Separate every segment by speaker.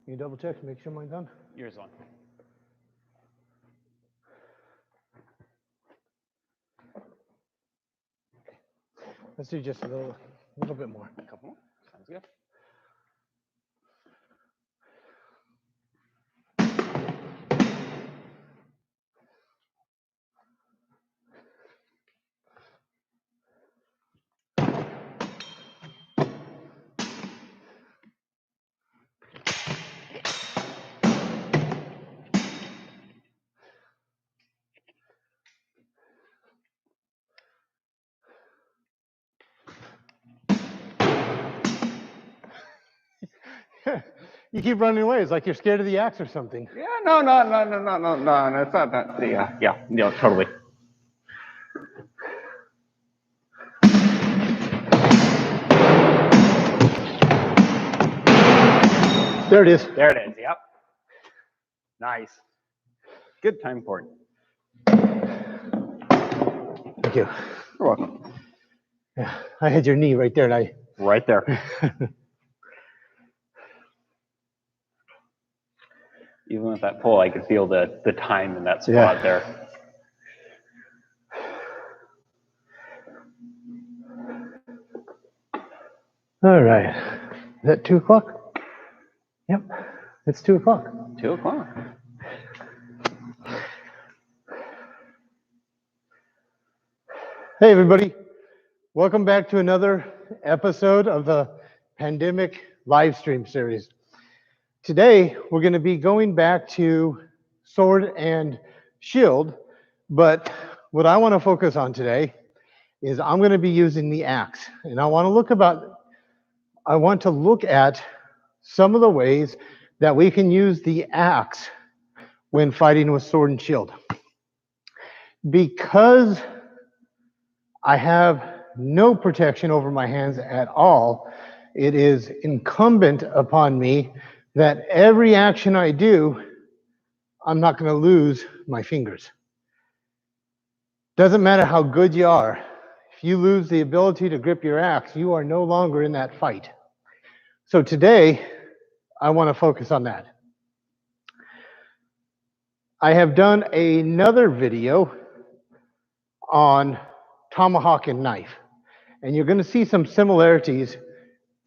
Speaker 1: Can you double check to make sure mine's on?
Speaker 2: Yours on.
Speaker 1: Let's do just a little bit more.
Speaker 2: A couple more. Sounds good.
Speaker 1: You keep running away. It's like you're scared of the axe or something.
Speaker 2: Yeah, no, it's not that. Yeah, totally.
Speaker 1: There it is.
Speaker 2: There it is, yep. Nice. Good time for it.
Speaker 1: Thank you.
Speaker 2: You're welcome.
Speaker 1: Yeah, I had your knee right there, and
Speaker 2: Right there. Even with that pull, I could feel the time in that spot there.
Speaker 1: All right. Is that 2 o'clock? Yep, it's 2 o'clock.
Speaker 2: 2 o'clock.
Speaker 1: Hey, everybody. Welcome back to another episode of the Pandemic Livestream series. Today, we're going to be going back to sword and shield, but what I want to focus on today is I'm going to be using the axe, and I want to look at some of the ways that we can use the axe when fighting with sword and shield. Because I have no protection over my hands at all, it is incumbent upon me that every action I do, I'm not going to lose my fingers. Doesn't matter how good you are. If you lose the ability to grip your axe, you are no longer in that fight. So today, I want to focus on that. I have done another video on tomahawk and knife, and you're going to see some similarities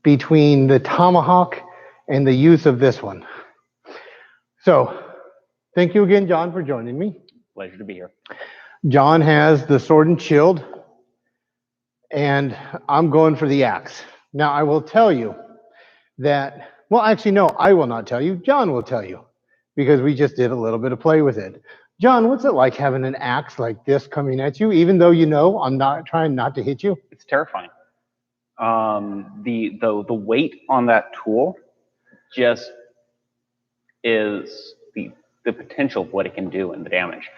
Speaker 1: between the tomahawk and the use of this one. So, thank you again, John, for joining me.
Speaker 2: Pleasure to be here.
Speaker 1: John has the sword and shield, and I'm going for the axe. Now, I will tell you that, well, actually, no, I will not tell you. John will tell you, because we just did a little bit of play with it. John, what's it like having an axe like this coming at you, even though you know I'm not trying not to hit you?
Speaker 2: It's terrifying. The weight on that tool just is the potential of what it can do and the damage.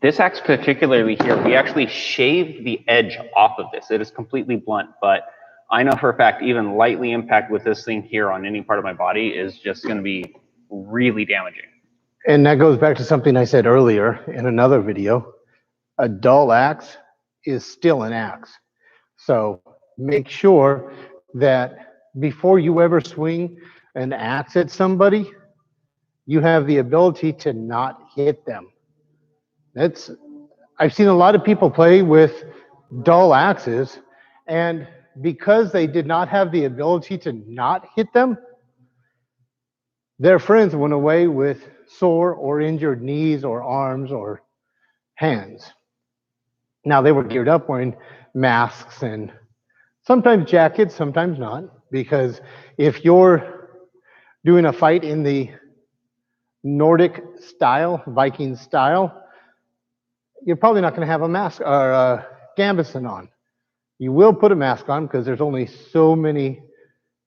Speaker 2: This axe particularly here, we actually shaved the edge off of this. It is completely blunt, but I know for a fact even lightly impact with this thing here on any part of my body is just going to be really damaging.
Speaker 1: And that goes back to something I said earlier in another video. A dull axe is still an axe. So make sure that before you ever swing an axe at somebody, you have the ability to not hit them. I've seen a lot of people play with dull axes, and because they did not have the ability to not hit them, their friends went away with sore or injured knees or arms or hands. Now, they were geared up wearing masks and sometimes jackets, sometimes not, because if you're doing a fight in the Nordic style, Viking style, you're probably not going to have a mask or a gambeson on. You will put a mask on because there's only so many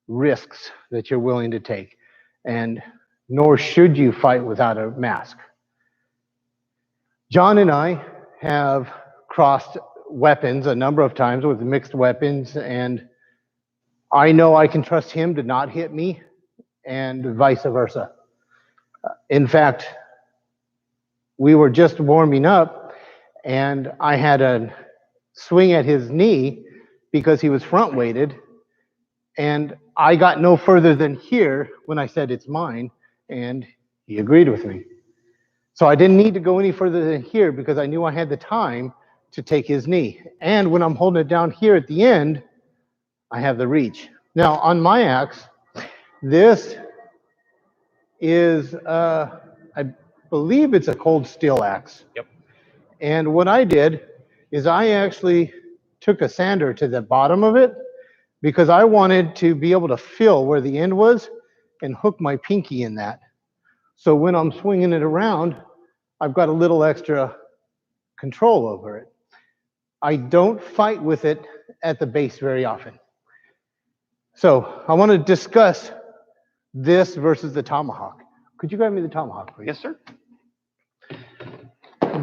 Speaker 1: risks that you're willing to take, and nor should you fight without a mask. John and I have crossed weapons a number of times with mixed weapons, and I know I can trust him to not hit me, and vice versa. In fact, we were just warming up, and I had a swing at his knee because he was front weighted, and I got no further than here when I said it's mine, And he agreed with me. So I didn't need to go any further than here because I knew I had the time to take his knee. And when I'm holding it down here at the end, I have the reach. Now on my axe, this is, I believe it's a cold steel axe.
Speaker 2: Yep.
Speaker 1: And what I did is I actually took a sander to the bottom of it because I wanted to be able to feel where the end was and hook my pinky in that. So when I'm swinging it around, I've got a little extra control over it. I don't fight with it at the base very often. So I want to discuss this versus the tomahawk. Could you grab me the tomahawk, please?
Speaker 2: Yes, sir.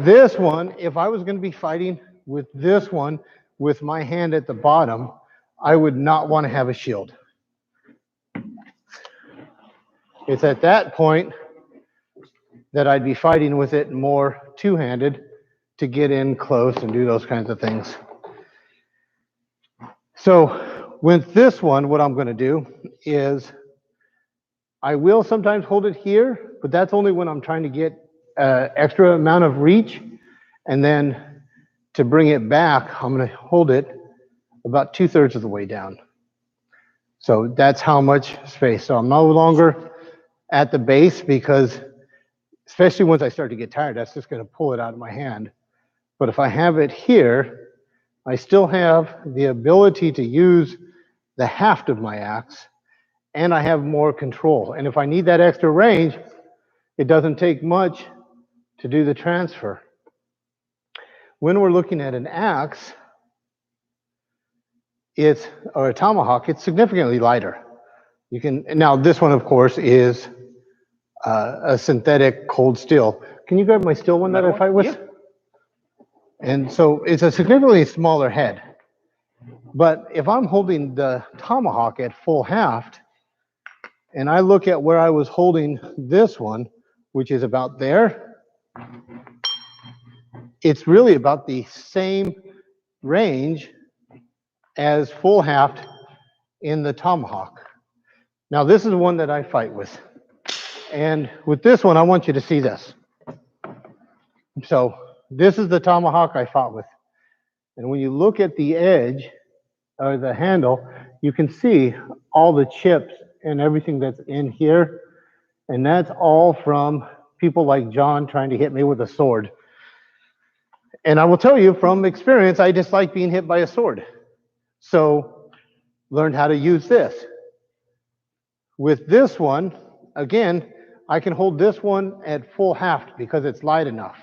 Speaker 1: This one, if I was going to be fighting with this one with my hand at the bottom, I would not want to have a shield. It's at that point that I'd be fighting with it more two-handed to get in close and do those kinds of things. So with this one, what I'm going to do is I will sometimes hold it here, but that's only when I'm trying to get extra amount of reach. And then to bring it back, I'm going to hold it about 2/3 of the way down. So that's how much space. So I'm no longer at the base because especially once I start to get tired, that's just going to pull it out of my hand. But if I have it here, I still have the ability to use the haft of my axe, and I have more control. And if I need that extra range, it doesn't take much to do the transfer. When we're looking at an axe, or a tomahawk, it's significantly lighter. You can, now this one of course is a synthetic cold steel. Can you grab my steel one that I fight with?
Speaker 2: Yeah.
Speaker 1: And so it's a significantly smaller head. But if I'm holding the tomahawk at full haft, and I look at where I was holding this one, which is about there, it's really about the same range as full haft in the tomahawk. Now this is one that I fight with. And with this one, I want you to see this. So this is the tomahawk I fought with. And when you look at the edge or the handle, you can see all the chips and everything that's in here. And that's all from people like John trying to hit me with a sword. And I will tell you from experience, I dislike being hit by a sword. So learned how to use this. With this one, again, I can hold this one at full haft because it's light enough.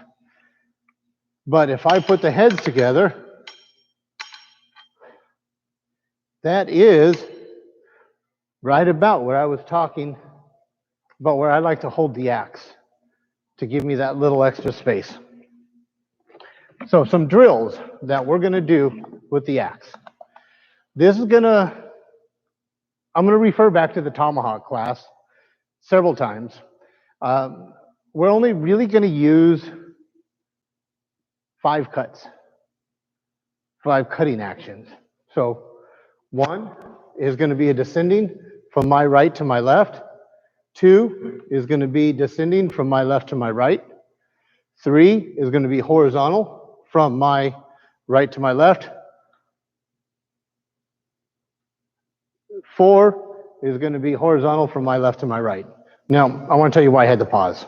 Speaker 1: But if I put the heads together, that is right about where I was talking about where I like to hold the axe to give me that little extra space. So some drills that we're going to do with the axe. This is I'm going to refer back to the tomahawk class several times. We're only really going to use 5 cuts, 5 cutting actions. So 1 is going to be a descending from my right to my left. 2 is going to be descending from my left to my right. 3 is going to be horizontal from my right to my left. 4 is going to be horizontal from my left to my right. Now, I want to tell you why I had to pause.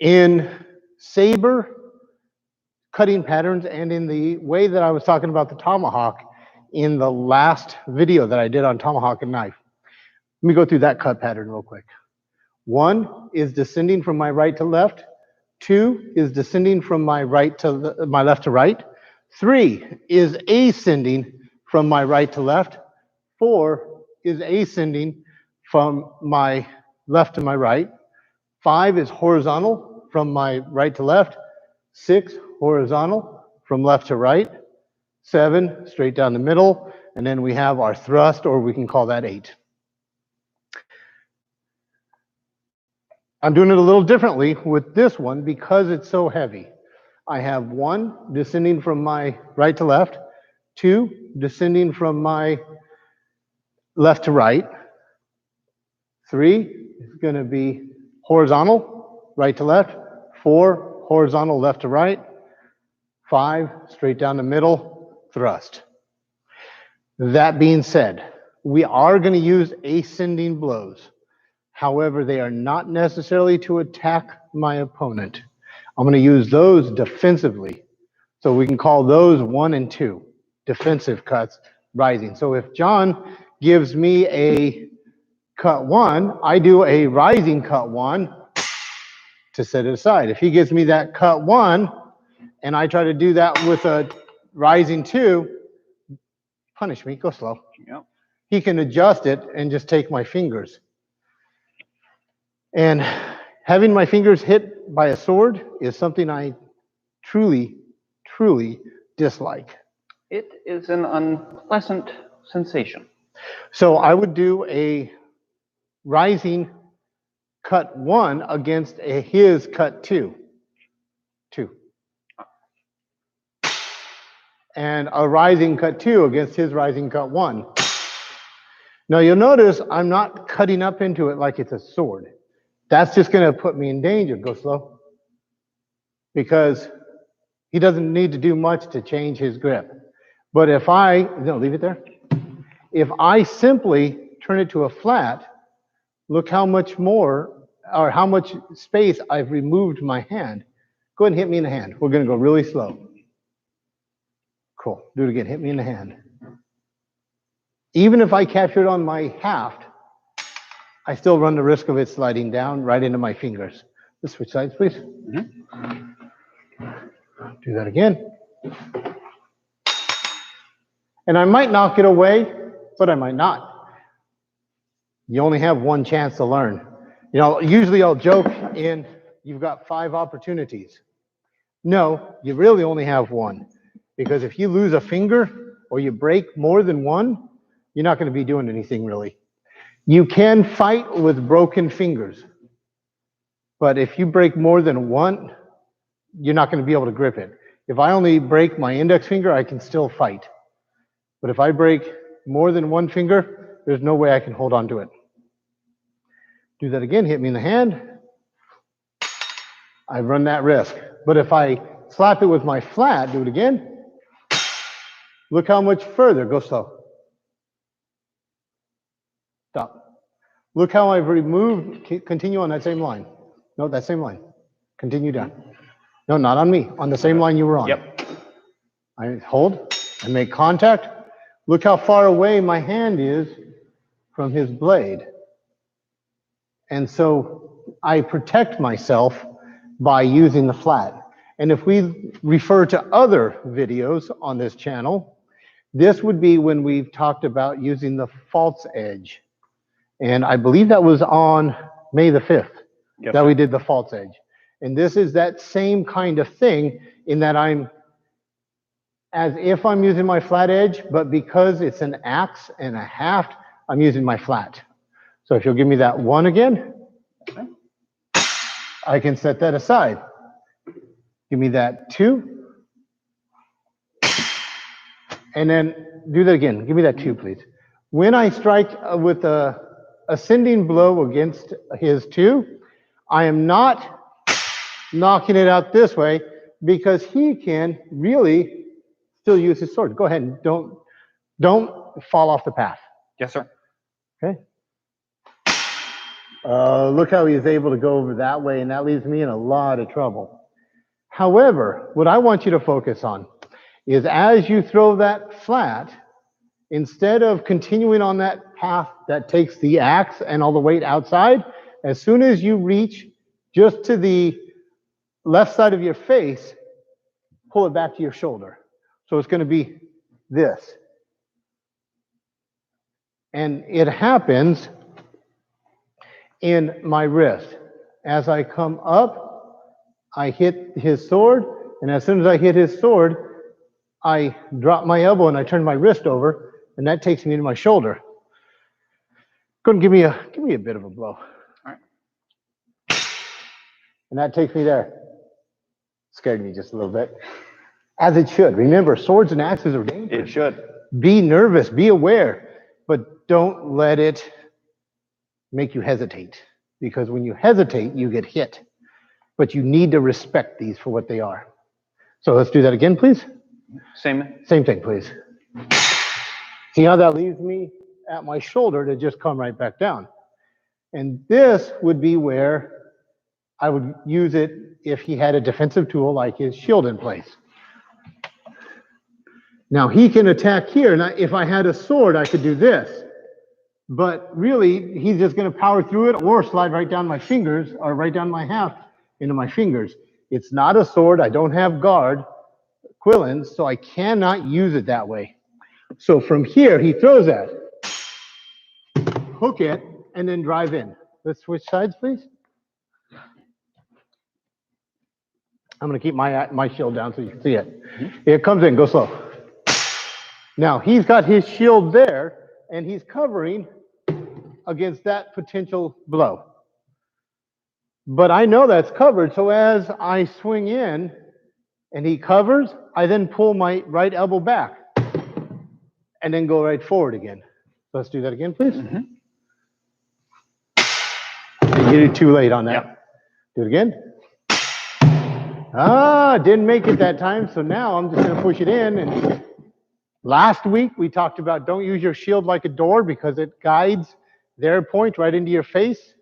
Speaker 1: In saber cutting patterns and in the way that I was talking about the tomahawk in the last video that I did on tomahawk and knife, let me go through that cut pattern real quick. 1 is descending from my right to left. 2 is descending from my right to my left to right. 3 is ascending from my right to left. 4 is ascending from my left to my right. 5 is horizontal from my right to left. 6, horizontal from left to right. 7, straight down the middle. And then we have our thrust, or we can call that 8. I'm doing it a little differently with this one because it's so heavy. I have 1 descending from my right to left, 2 descending from my left to right, 3 is going to be horizontal, right to left, 4, horizontal, left to right, 5, straight down the middle, thrust. That being said, we are going to use ascending blows. However, they are not necessarily to attack my opponent. I'm going to use those defensively. So we can call those 1 and 2, defensive cuts, rising. So if John gives me a cut 1, I do a rising cut 1 to set it aside. If he gives me that cut 1 and I try to do that with a rising 2, punish me, go slow.
Speaker 2: Yep.
Speaker 1: He can adjust it and just take my fingers. And having my fingers hit by a sword is something I truly, truly dislike.
Speaker 2: It is an unpleasant sensation.
Speaker 1: So I would do a rising cut 1 against his cut 2. 2. And a rising cut 2 against his rising cut 1. Now you'll notice I'm not cutting up into it like it's a sword. That's just going to put me in danger. Go slow. Because he doesn't need to do much to change his grip. But if leave it there. If I simply turn it to a flat, look how much more, or how much space I've removed my hand. Go ahead and hit me in the hand. We're going to go really slow. Cool. Do it again. Hit me in the hand. Even if I capture it on my haft, I still run the risk of it sliding down right into my fingers. Let's switch sides, please. Mm-hmm. Do that again. And I might knock it away, but I might not. You only have one chance to learn. You know, usually I'll joke in, you've got 5 opportunities. No, you really only have 1. Because if you lose a finger or you break more than 1, you're not going to be doing anything really. You can fight with broken fingers. But if you break more than 1, you're not going to be able to grip it. If I only break my index finger, I can still fight. But if I break more than 1 finger, there's no way I can hold on to it. Do that again, hit me in the hand. I run that risk. But if I slap it with my flat, do it again. Look how much further, go slow. Stop. Look how I've removed, continue on that same line. No, that same line. Continue down. No, not on me, on the same line you were on.
Speaker 2: Yep.
Speaker 1: I hold, I make contact. Look how far away my hand is from his blade. And so I protect myself by using the flat. And if we refer to other videos on this channel, this would be when we've talked about using the false edge. And I believe that was on May the 5th that we did the false edge. And this is that same kind of thing in that I'm as if I'm using my flat edge, but because it's an axe and a haft, I'm using my flat. So if you'll give me that 1 again, I can set that aside. Give me that 2. And then do that again. Give me that 2, please. When I strike with a ascending blow against his 2, I am not knocking it out this way because he can really still use his sword. Go ahead and don't fall off the path.
Speaker 2: Yes, sir.
Speaker 1: Okay. Look how he's able to go over that way, and that leaves me in a lot of trouble. However, what I want you to focus on is as you throw that flat, instead of continuing on that path that takes the axe and all the weight outside, as soon as you reach just to the left side of your face, pull it back to your shoulder. So it's going to be this. And it happens in my wrist. As I come up, I hit his sword, and as soon as I hit his sword, I drop my elbow and I turn my wrist over, and that takes me to my shoulder. Go ahead and give me a bit of a blow. All
Speaker 2: right.
Speaker 1: And that takes me there. Scared me just a little bit. As it should. Remember, swords and axes are dangerous.
Speaker 2: It should.
Speaker 1: Be nervous, be aware, but don't let it make you hesitate. because when you hesitate, you get hit. But you need to respect these for what they are. So let's do that again, please.
Speaker 2: Same.
Speaker 1: Same thing, please. See how that leaves me at my shoulder to just come right back down. And this would be where I would use it if he had a defensive tool like his shield in place. Now he can attack here. And if I had a sword, I could do this. But really, he's just going to power through it or slide right down my fingers or right down my haft into my fingers. It's not a sword. I don't have guard, quillins, so I cannot use it that way. So from here, he throws that, hook it, and then drive in. Let's switch sides, please. I'm going to keep my shield down so you can see it. It comes in, go slow. Now, he's got his shield there, and he's covering against that potential blow. But I know that's covered, so as I swing in and he covers, I then pull my right elbow back and then go right forward again. Let's do that again, please. You did it too late on that.
Speaker 2: Yep.
Speaker 1: Do it again. Didn't make it that time, so now I'm just going to push it in. And last week we talked about don't use your shield like a door because it guides their point right into your face.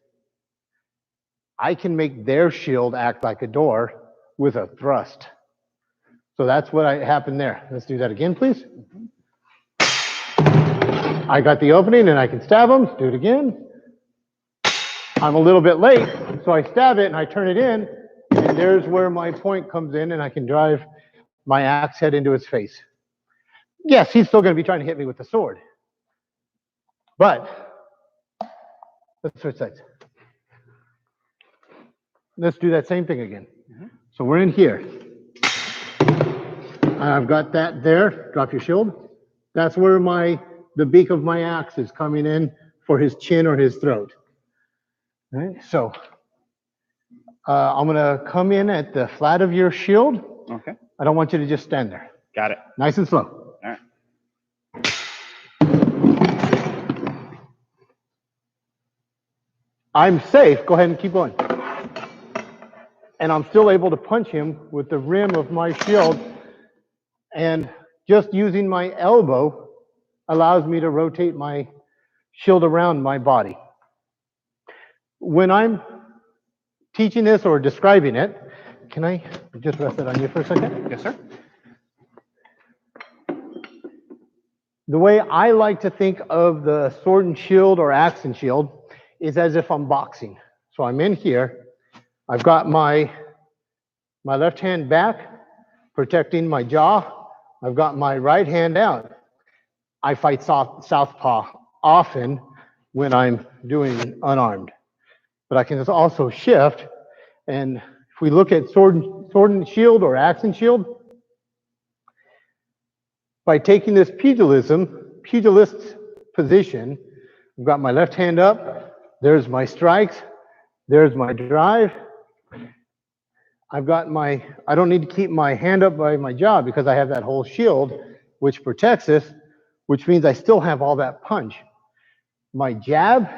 Speaker 1: I can make their shield act like a door with a thrust. So that's what happened there. Let's do that again, please. I got the opening and I can stab them. Do it again. I'm a little bit late, so I stab it and I turn it in, and there's where my point comes in, and I can drive my axe head into his face. Yes, he's still going to be trying to hit me with the sword. But let's switch sides. Let's do that same thing again. So we're in here. I've got that there. Drop your shield. That's where the beak of my axe is coming in for his chin or his throat. All right, so I'm going to come in at the flat of your shield.
Speaker 2: Okay.
Speaker 1: I don't want you to just stand there.
Speaker 2: Got it.
Speaker 1: Nice and slow.
Speaker 2: All right.
Speaker 1: I'm safe. Go ahead and keep going. And I'm still able to punch him with the rim of my shield. And just using my elbow allows me to rotate my shield around my body. When I'm teaching this or describing it, can I just rest it on you for a second?
Speaker 2: Yes, sir.
Speaker 1: The way I like to think of the sword and shield or axe and shield is as if I'm boxing. So I'm in here. I've got my left hand back, protecting my jaw. I've got my right hand out. I fight southpaw often when I'm doing unarmed. But I can also shift. And if we look at sword and shield or axe and shield, by taking this pugilist position, I've got my left hand up, there's my strikes, there's my drive. I don't need to keep my hand up by my jaw because I have that whole shield which protects this, which means I still have all that punch. My jab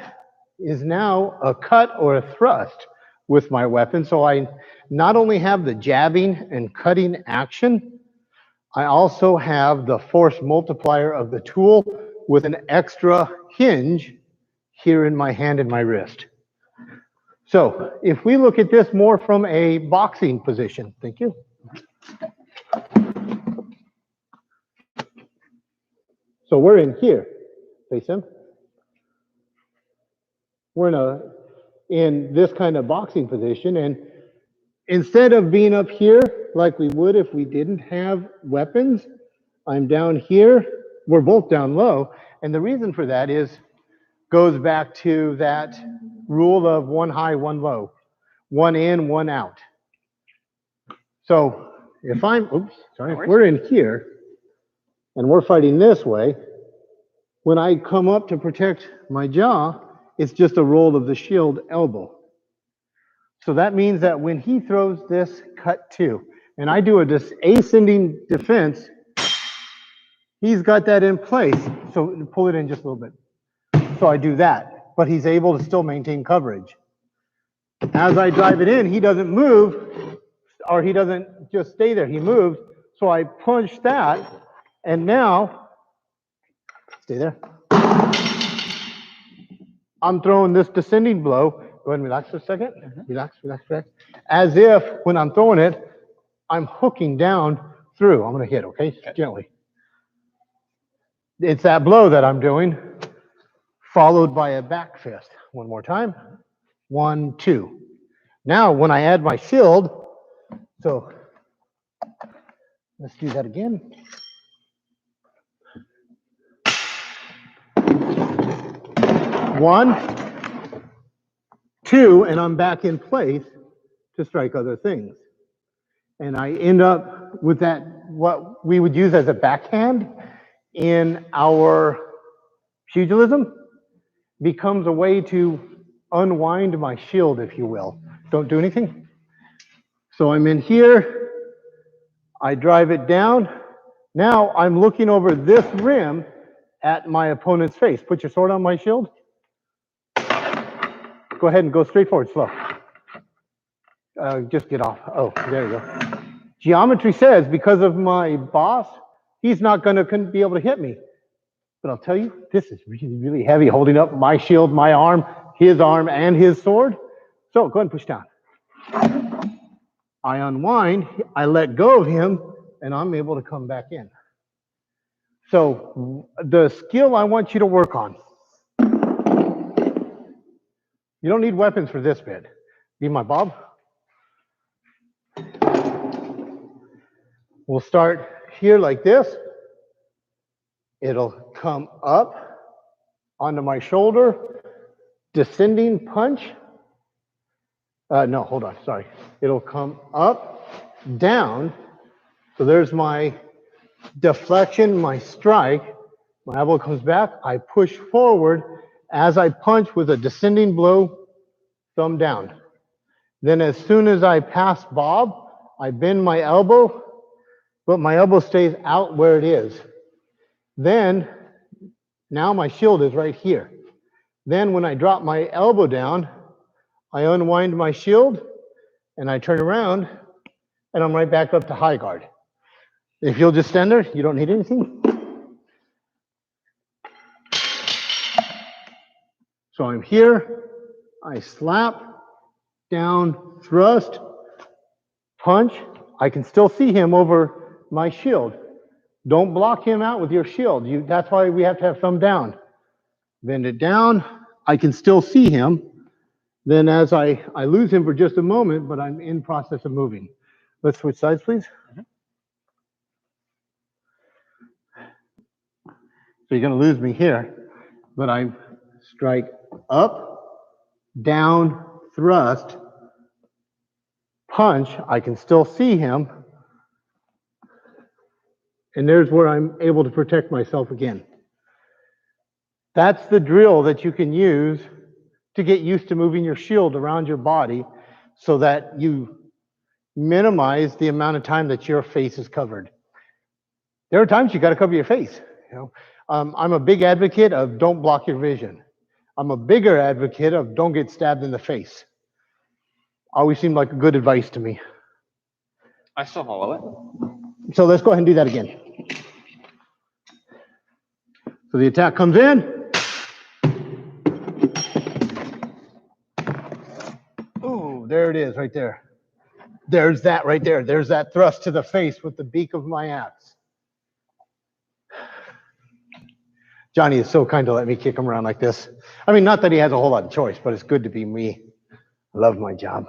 Speaker 1: is now a cut or a thrust with my weapon, so I not only have the jabbing and cutting action, I also have the force multiplier of the tool with an extra hinge here in my hand and my wrist. So if we look at this more from a boxing position, thank you. So we're in here, face him. We're in this kind of boxing position, and instead of being up here like we would if we didn't have weapons, I'm down here. We're both down low, and the reason for that goes back to that rule of one high, one low, one in, one out. So if we're in here and we're fighting this way, when I come up to protect my jaw, it's just a roll of the shield elbow. So that means that when he throws this cut two, and I do this ascending defense, he's got that in place. So pull it in just a little bit. So I do that, but he's able to still maintain coverage. As I drive it in, he doesn't move, or he doesn't just stay there, he moves. So I punch that, and now, stay there. I'm throwing this descending blow. Go ahead and relax for a second. Relax, relax, relax. As if when I'm throwing it, I'm hooking down through. I'm going to hit, okay? Gently. It's that blow that I'm doing, followed by a back fist. One more time. 1, 2. Now, when I add my shield, so let's do that again. 1, 2, and I'm back in place to strike other things. And I end up with that, what we would use as a backhand in our pugilism, becomes a way to unwind my shield, if you will. Don't do anything. So I'm in here, I drive it down. Now I'm looking over this rim at my opponent's face. Put your sword on my shield. Go ahead and go straight forward, slow. Just get off. Oh, there you go. Geometry says because of my boss, he's not going to be able to hit me. But I'll tell you, this is really, really heavy, holding up my shield, my arm, and his sword. So go ahead and push down. I unwind, I let go of him, and I'm able to come back in. So the skill I want you to work on, you don't need weapons for this bit. Need my bob? We'll start here like this. It'll come up onto my shoulder, descending punch. No, hold on, sorry. It'll come up, down. So there's my deflection, my strike. My elbow comes back, I push forward as I punch with a descending blow, thumb down. Then as soon as I pass Bob, I bend my elbow, but my elbow stays out where it is. Then, now my shield is right here. Then when I drop my elbow down, I unwind my shield, and I turn around, and I'm right back up to high guard. If you'll just stand there, you don't need anything. So I'm here, I slap, down, thrust, punch. I can still see him over my shield. Don't block him out with your shield. That's why we have to have thumb down. Bend it down, I can still see him. Then as I lose him for just a moment, but I'm in process of moving. Let's switch sides, please. So you're gonna lose me here, but I strike up, down, thrust, punch, I can still see him, and there's where I'm able to protect myself again. That's the drill that you can use to get used to moving your shield around your body so that you minimize the amount of time that your face is covered. There are times you got to cover your face. I'm a big advocate of don't block your vision. I'm a bigger advocate of don't get stabbed in the face. Always seemed like a good advice to me.
Speaker 2: I still follow it.
Speaker 1: So let's go ahead and do that again. So the attack comes in. Ooh, there it is right there. There's that right there. There's that thrust to the face with the beak of my axe. Johnny is so kind to let me kick him around like this. I mean, not that he has a whole lot of choice, but it's good to be me. I love my job.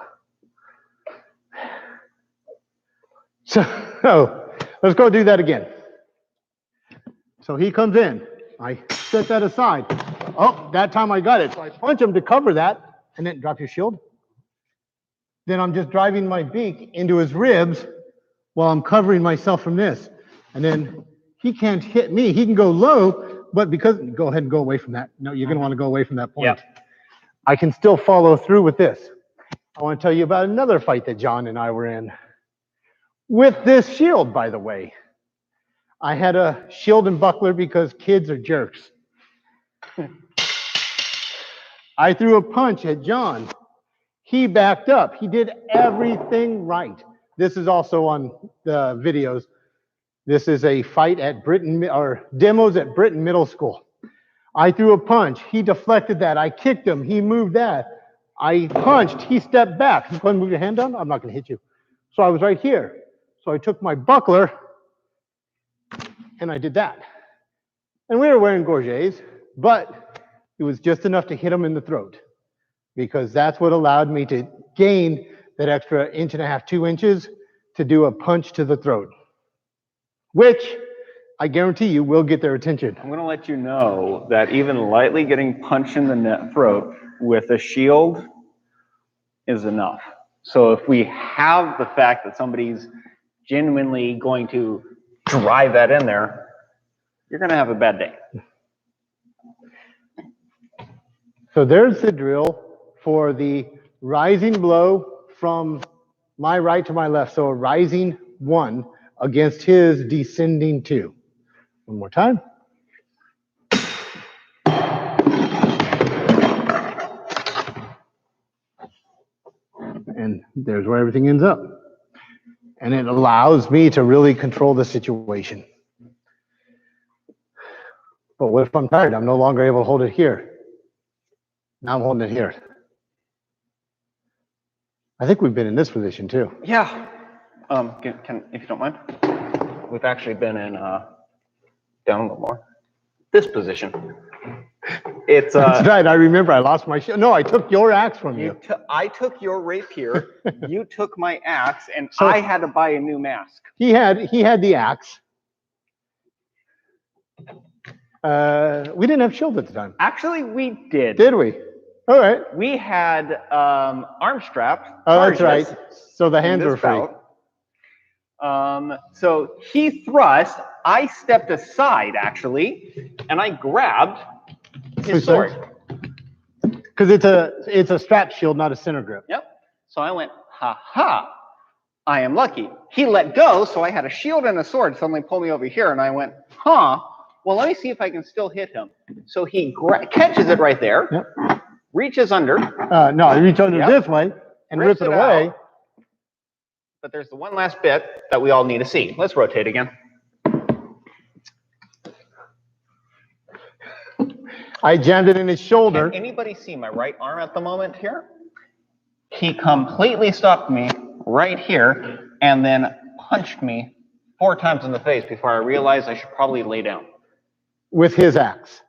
Speaker 1: So let's go do that again. So he comes in. I set that aside. Oh, that time I got it. So I punch him to cover that, and then drop your shield. Then I'm just driving my beak into his ribs while I'm covering myself from this. And then he can't hit me. He can go low, but because, go ahead and go away from that. No, you're going to want to go away from that point. Yep. I can still follow through with this. I want to tell you about another fight that John and I were in. With this shield, by the way. I had a shield and buckler because kids are jerks. I threw a punch at John. He backed up. He did everything right. This is also on the videos. This is a fight at demos at Britton Middle School. I threw a punch. He deflected that. I kicked him. He moved that. I punched. He stepped back. Go ahead and move your hand down. I'm not going to hit you. So I was right here. So I took my buckler and I did that. And we were wearing gorgets, but it was just enough to hit him in the throat, because that's what allowed me to gain that extra 1.5 to 2 inches to do a punch to the throat, which I guarantee you will get their attention.
Speaker 2: I'm going to let you know that even lightly getting punched in the throat with a shield is enough. So if we have the fact that somebody's genuinely going to drive that in there, you're going to have a bad day.
Speaker 1: So there's the drill for the rising blow from my right to my left. So a rising 1 against his descending 2. One more time. And there's where everything ends up. And it allows me to really control the situation. But what if I'm tired? I'm no longer able to hold it here. Now I'm holding it here. I think we've been in this position too.
Speaker 2: Yeah. If you don't mind, we've actually been in down a little more. This position. It's
Speaker 1: That's right. I remember I lost my shield. No, I took your axe from you.
Speaker 2: I took your rapier. You took my axe, and
Speaker 1: So
Speaker 2: I had to buy a new mask.
Speaker 1: He had the axe. We didn't have shield at the time.
Speaker 2: Actually, we did.
Speaker 1: Did we? All right.
Speaker 2: We had arm strap.
Speaker 1: Oh, that's right. So the hands were free.
Speaker 2: So he thrust. I stepped aside, actually, and I grabbed his sword.
Speaker 1: Because it's a strap shield, not a center grip.
Speaker 2: Yep. So I went, ha ha. I am lucky. He let go, so I had a shield and a sword suddenly pull me over here, and I went, huh. Well, let me see if I can still hit him. So he catches it right there,
Speaker 1: Yep.
Speaker 2: reaches under.
Speaker 1: No, I reach under this way and rip it away.
Speaker 2: Out. But there's the one last bit that we all need to see. Let's rotate again.
Speaker 1: I jammed it in his shoulder.
Speaker 2: Can anybody see my right arm at the moment here? He completely stopped me right here and then punched me 4 times in the face before I realized I should probably lay down.
Speaker 1: With his axe.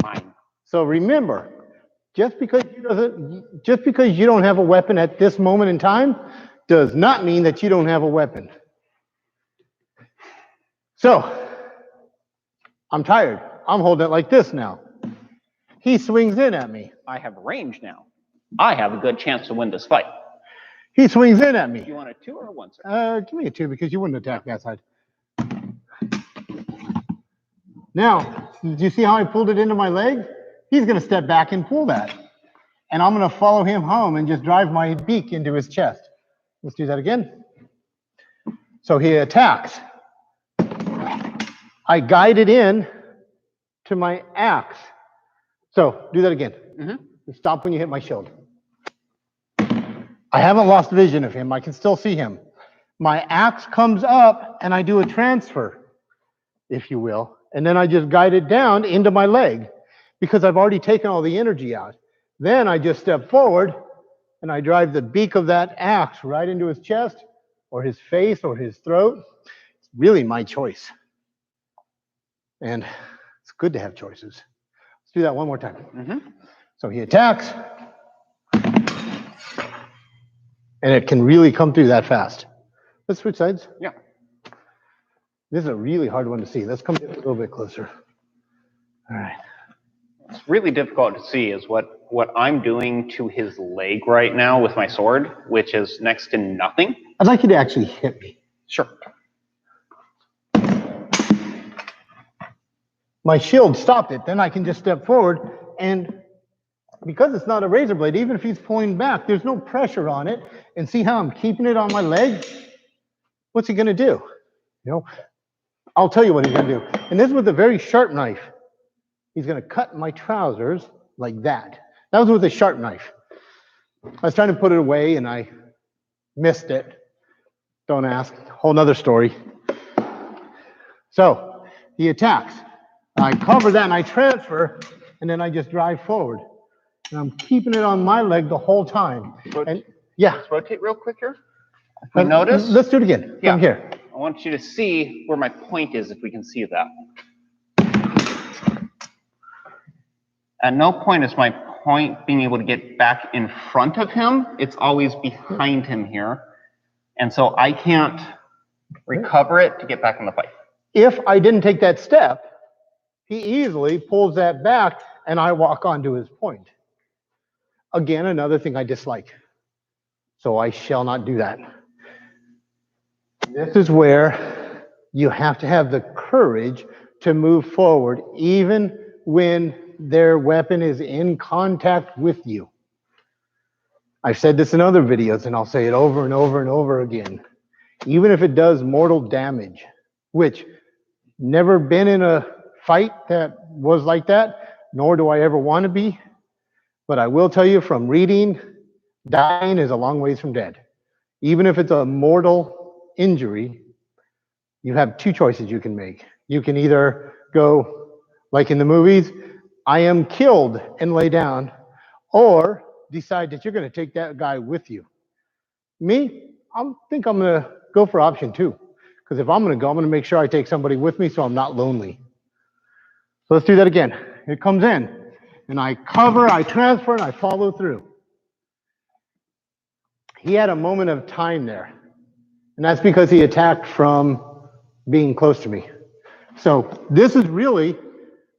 Speaker 2: Mine.
Speaker 1: So remember, just because you don't have a weapon at this moment in time does not mean that you don't have a weapon. So I'm tired. I'm holding it like this now. He swings in at me.
Speaker 2: I have range now. I have a good chance to win this fight.
Speaker 1: He swings in at me.
Speaker 2: You want a 2 or a 1, sir?
Speaker 1: Give me a 2 because you wouldn't attack that side. Now, did you see how I pulled it into my leg? He's going to step back and pull that. And I'm going to follow him home and just drive my beak into his chest. Let's do that again. So he attacks. I guided in to my axe. So do that again. Stop when you hit my shield. I haven't lost vision of him. I can still see him. My axe comes up and I do a transfer, if you will. And then I just guide it down into my leg because I've already taken all the energy out. Then I just step forward and I drive the beak of that axe right into his chest or his face or his throat. It's really my choice. And it's good to have choices. Let's do that one more time. So he attacks. And it can really come through that fast. Let's switch sides.
Speaker 2: Yeah.
Speaker 1: This is a really hard one to see. Let's come a little bit closer. All right.
Speaker 2: What's really difficult to see is what I'm doing to his leg right now with my sword, which is next to nothing.
Speaker 1: I'd like you to actually hit me.
Speaker 2: Sure.
Speaker 1: My shield stopped it. Then I can just step forward. And because it's not a razor blade, even if he's pulling back, there's no pressure on it. And see how I'm keeping it on my leg? What's he going to do? You know, I'll tell you what he's going to do. And this was a very sharp knife. He's going to cut my trousers like that. That was with a sharp knife. I was trying to put it away and I missed it. Don't ask. Whole nother story. So he attacks. I cover that and I transfer, and then I just drive forward. And I'm keeping it on my leg the whole time. And yeah.
Speaker 2: Let's rotate real quick here. If we notice.
Speaker 1: Let's do it again.
Speaker 2: Yeah.
Speaker 1: Come here.
Speaker 2: I want you to see where my point is, if we can see that. At no point is my point being able to get back in front of him. It's always behind him here. And so I can't recover it to get back in the fight.
Speaker 1: If I didn't take that step, he easily pulls that back and I walk onto his point. Again, another thing I dislike. So I shall not do that. This is where you have to have the courage to move forward, even when their weapon is in contact with you. I've said this in other videos, and I'll say it over and over and over again. Even if it does mortal damage, which never been in a fight that was like that, nor do I ever want to be. But I will tell you from reading, dying is a long ways from dead. Even if it's a mortal injury, you have two choices you can make. You can either go, like in the movies, I am killed and lay down, or decide that you're going to take that guy with you. Me, I think I'm going to go for option 2. Because if I'm going to go, I'm going to make sure I take somebody with me so I'm not lonely. So let's do that again. It comes in, and I cover, I transfer, and I follow through. He had a moment of time there, and that's because he attacked from being close to me. So this is really,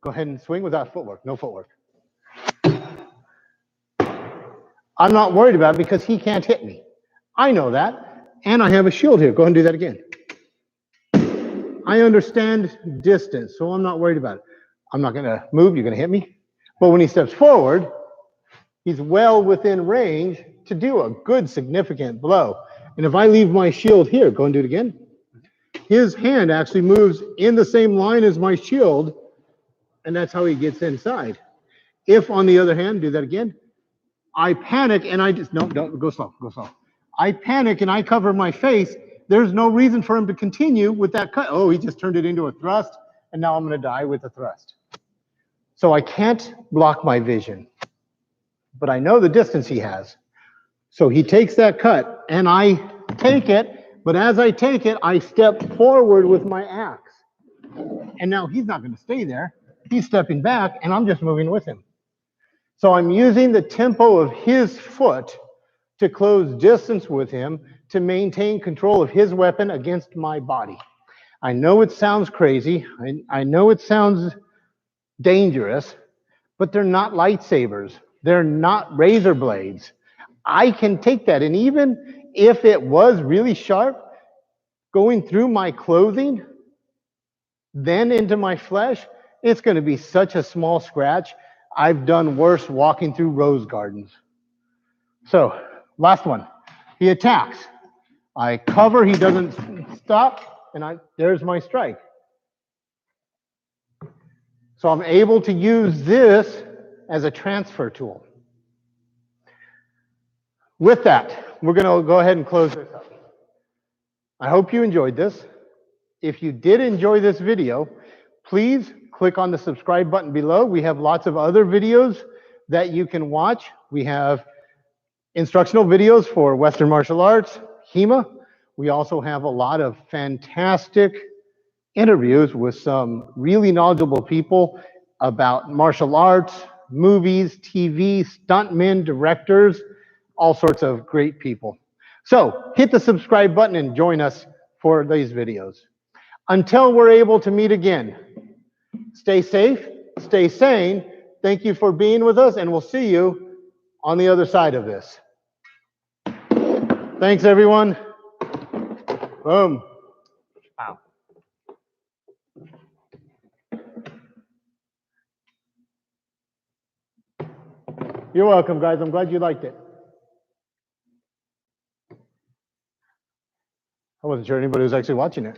Speaker 1: go ahead and swing without footwork, no footwork. I'm not worried about it because he can't hit me. I know that, and I have a shield here. Go ahead and do that again. I understand distance, so I'm not worried about it. I'm not going to move, you're going to hit me. But when he steps forward, he's well within range to do a good significant blow. And if I leave my shield here, go and do it again. His hand actually moves in the same line as my shield, and that's how he gets inside. If, on the other hand, do that again, I panic and I just, no, don't, go slow, go slow. I panic and I cover my face. There's no reason for him to continue with that cut. Oh, he just turned it into a thrust, and now I'm going to die with a thrust. So I can't block my vision, but I know the distance he has. So he takes that cut, and I take it, but as I take it, I step forward with my axe. And now he's not going to stay there. He's stepping back, and I'm just moving with him. So I'm using the tempo of his foot to close distance with him to maintain control of his weapon against my body. I know it sounds crazy. I know it sounds dangerous, but they're not lightsabers. They're not razor blades. I can take that, and even if it was really sharp, going through my clothing, then into my flesh, it's going to be such a small scratch. I've done worse walking through rose gardens. So, last one. He attacks. I cover, he doesn't stop, and there's my strike. So I'm able to use this as a transfer tool. With that, we're going to go ahead and close this up. I hope you enjoyed this. If you did enjoy this video, please click on the subscribe button below. We have lots of other videos that you can watch. We have instructional videos for Western martial arts, HEMA. We also have a lot of fantastic interviews with some really knowledgeable people about martial arts, movies, TV, stuntmen, directors, all sorts of great people. So hit the subscribe button and join us for these videos. Until we're able to meet again, stay safe, stay sane. Thank you for being with us, and we'll see you on the other side of this. Thanks, everyone. Boom. Wow. You're welcome, guys. I'm glad you liked it. I wasn't sure anybody was actually watching it.